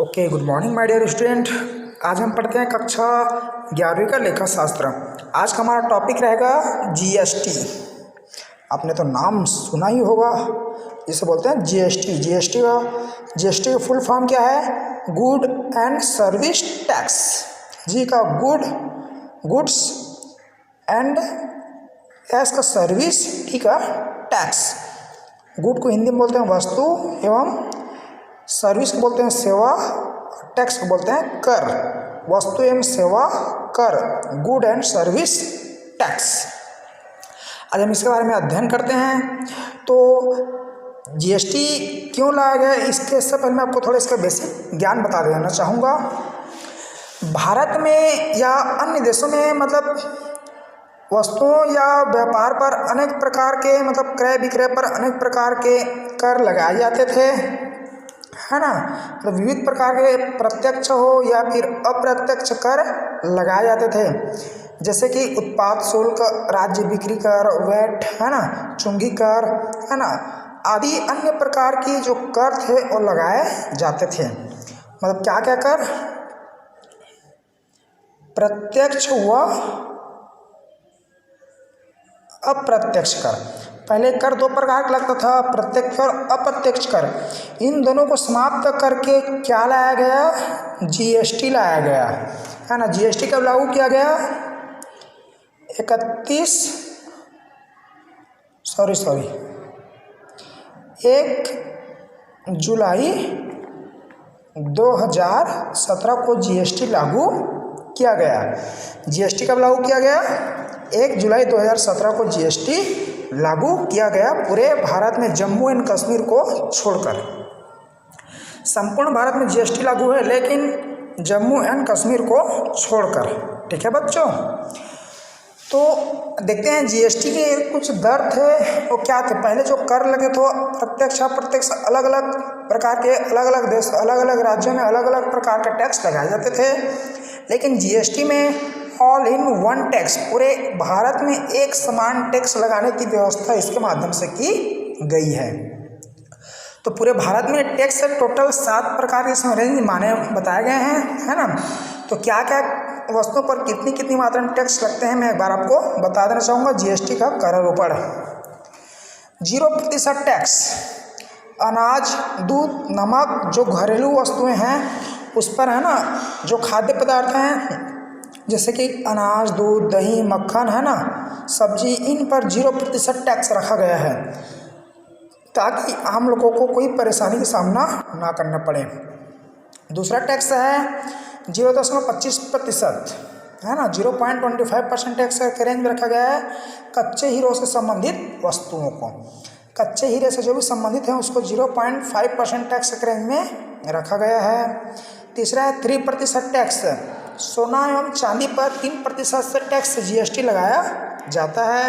Okay, good morning my dear student. आज हम पढ़ते हैं कक्षा 11वीं का लेखा शास्त्र। आज का हमारा टॉपिक रहेगा जीएसटी। आपने तो नाम सुना ही होगा, जिसे बोलते हैं जीएसटी। जीएसटी का फुल फॉर्म क्या है? Good and service tax. G का गुड्स एंड एस का सर्विस, टी का टैक्स। गुड को हिंदी में बोलते हैं वस्तु एवं सर्विस को बोलते हैं सेवा, टैक्स को बोलते हैं कर। वस्तु एवं सेवा कर, गुड एंड सर्विस टैक्स। आज हम इसके बारे में अध्ययन करते हैं। तो जीएसटी क्यों लाया गया, इससे पहले मैं आपको थोड़ा इसका बेसिक ज्ञान बता देना चाहूँगा। भारत में या अन्य देशों में वस्तुओं या व्यापार पर अनेक प्रकार के क्रय विक्रय पर अनेक प्रकार के कर लगाए जाते थे, है ना। विविध प्रकार के प्रत्यक्ष हो या फिर अप्रत्यक्ष कर लगाए जाते थे, जैसे कि उत्पाद शुल्क, राज्य बिक्री कर, वैट, है ना, चुंगी कर, है ना, आदि अन्य प्रकार की जो कर थे वो लगाए जाते थे। क्या क्या कर? प्रत्यक्ष व अप्रत्यक्ष कर। पहले कर दो प्रकार का लगता था, प्रत्यक्ष और अप्रत्यक्ष कर। इन दोनों को समाप्त करके क्या लाया गया? जीएसटी लाया गया, है ना। जीएसटी कब लागू किया गया? 1 जुलाई 2017 को जीएसटी लागू किया गया। जीएसटी कब लागू किया गया? 1 जुलाई 2017 को जीएसटी लागू किया गया पूरे भारत में, जम्मू एंड कश्मीर को छोड़कर। संपूर्ण भारत में जीएसटी लागू है, लेकिन जम्मू एंड कश्मीर को छोड़कर। ठीक है बच्चों, तो देखते हैं जीएसटी के कुछ दर थे वो क्या थे। पहले जो कर लगे थे प्रत्यक्ष अप्रत्यक्ष अलग अलग प्रकार के, अलग अलग देश, अलग अलग राज्यों में अलग अलग प्रकार के टैक्स लगाए जाते थे, लेकिन जीएसटी में ऑल इन वन टैक्स, पूरे भारत में एक समान टैक्स लगाने की व्यवस्था इसके माध्यम से की गई है। तो पूरे भारत में टैक्स टोटल 7 प्रकार के इसमें रेंज माने बताए गए हैं, है ना। तो क्या क्या वस्तुओं पर कितनी कितनी मात्रा में टैक्स लगते हैं, मैं एक बार आपको बता देना चाहूँगा। जीएसटी का करारोपण 0% टैक्स। अनाज, दूध, नमक, जो घरेलू वस्तुएं हैं उस पर, है ना, जो खाद्य पदार्थ हैं जैसे कि अनाज, दूध, दही, मक्खन, है ना, सब्जी, इन पर 0% टैक्स रखा गया है, ताकि आम लोगों को कोई परेशानी का सामना ना करना पड़े। दूसरा टैक्स है 0.25%, है ना, 0.25% टैक्स के रेंज में रखा गया है कच्चे हीरों से संबंधित वस्तुओं को। कच्चे हीरे से जो भी संबंधित हैं उसको 0.5% टैक्स के रेंज में रखा गया है। तीसरा है 3% टैक्स। सोना एवं चांदी पर 3% से टैक्स जीएसटी लगाया जाता है।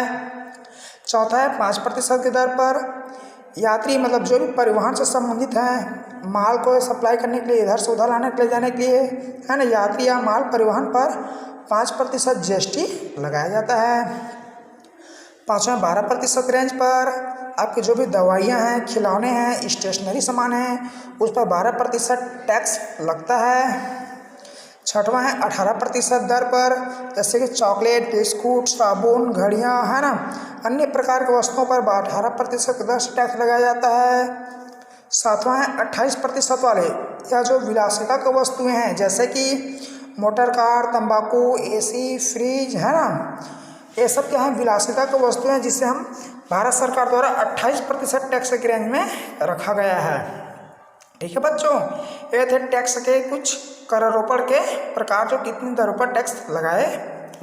चौथा है 5% की दर पर यात्री, जो भी परिवहन से संबंधित हैं, माल को सप्लाई करने के लिए, इधर से उधर लाने के लिए जाने के लिए, है ना, यात्री या माल परिवहन पर 5% जीएसटी लगाया जाता है। पाँचवा 12% रेंज पर आपकी जो भी दवाइयाँ हैं, खिलौने हैं, स्टेशनरी सामान हैं, उस पर 12% टैक्स लगता है। छठवां है 18% दर पर, जैसे कि चॉकलेट, बिस्कुट, साबुन, घड़ियाँ, है ना, अन्य प्रकार की वस्तुओं पर 18% दर से टैक्स लगाया जाता है। सातवां है 28% वाले, या जो विलासिता की वस्तुएं हैं जैसे कि मोटर कार, तंबाकू, एसी, फ्रिज, है ना, ये सब क्या है? विलासिता की वस्तुएं हैं, जिसे हम भारत सरकार द्वारा 28% टैक्स के रेंज में रखा गया है। ठीक है बच्चों, ये थे टैक्स के कुछ करारोपण के प्रकार, जो कितनी दरों पर टैक्स लगाए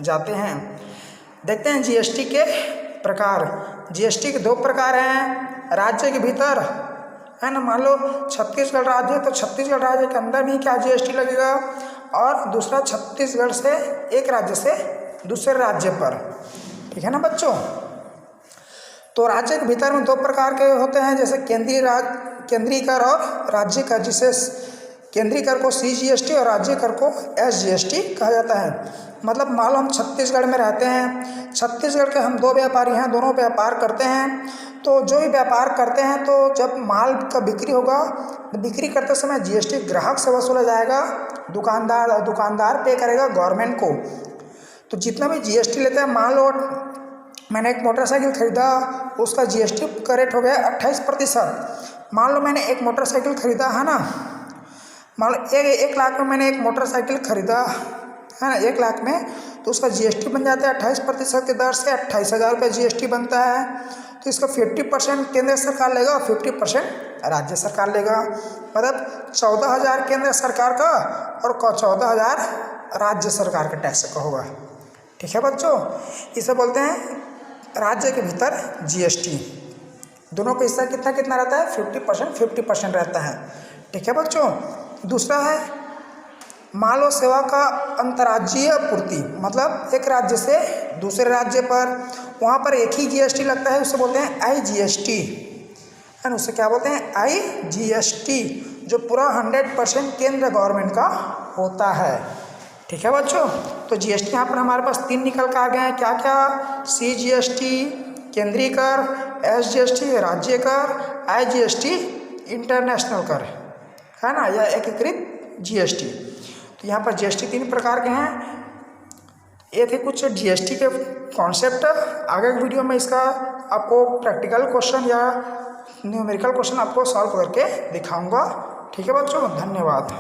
जाते हैं। देखते हैं जीएसटी के प्रकार। जीएसटी के 2 प्रकार हैं। राज्य के भीतर, है ना, मान लो छत्तीसगढ़ राज्य है तो छत्तीसगढ़ राज्य के अंदर भी क्या जीएसटी लगेगा, और दूसरा छत्तीसगढ़ से एक राज्य से दूसरे राज्य पर। ठीक है ना बच्चों। तो राज्य के भीतर में 2 प्रकार के होते हैं, जैसे केंद्रीय कर और राज्य कर, जिसे केंद्रीय कर को CGST और राज्य कर को SGST कहा जाता है। मतलब मान लो हम छत्तीसगढ़ में रहते हैं, छत्तीसगढ़ के हम दो व्यापारी हैं, दोनों व्यापार करते हैं। तो जो भी व्यापार करते हैं तो जब माल का बिक्री होगा, बिक्री करते समय GST ग्राहक से वसूला जाएगा, दुकानदार पे करेगा गवर्नमेंट को। तो जितना भी GST लेता है, मान लो मैंने एक मोटरसाइकिल खरीदा, उसका GST का रेट हो गया 28%। मान लो मैंने एक मोटरसाइकिल खरीदा है ना, मान लो 1 लाख में मैंने एक मोटरसाइकिल खरीदा है ना, 1 लाख में, तो उसका GST बन जाता है 28% की दर से 28,000 रुपये GST बनता है। तो इसका 50% केंद्र सरकार लेगा और 50% राज्य सरकार लेगा। मतलब 14,000 केंद्र सरकार का और 14,000 राज्य सरकार के टैक्स का होगा। ठीक है बच्चों, इसे बोलते हैं राज्य के भीतर GST। दोनों का हिस्सा कितना कितना रहता है? 50% रहता है। ठीक है बच्चों। दूसरा है माल और सेवा का अंतर्राज्यीय आपूर्ति। मतलब एक राज्य से दूसरे राज्य पर वहाँ पर एक ही GST लगता है, उसे बोलते हैं IGST, है ना। उसे क्या बोलते हैं? IGST, जो पूरा 100% केंद्र गवर्नमेंट का होता है। ठीक है बच्चों। तो GST यहाँ पर हमारे पास 3 निकल कर आ गए हैं। क्या क्या? CGST केंद्रीय कर, SGST राज्य कर, IGST इंटरनेशनल कर, है ना, या एकीकृत GST। तो यहाँ पर GST 3 प्रकार के हैं। ये थे कुछ GST के कॉन्सेप्ट। आगे की वीडियो में इसका आपको प्रैक्टिकल क्वेश्चन या न्यूमेरिकल क्वेश्चन आपको सॉल्व करके दिखाऊंगा। ठीक है बच्चों, धन्यवाद।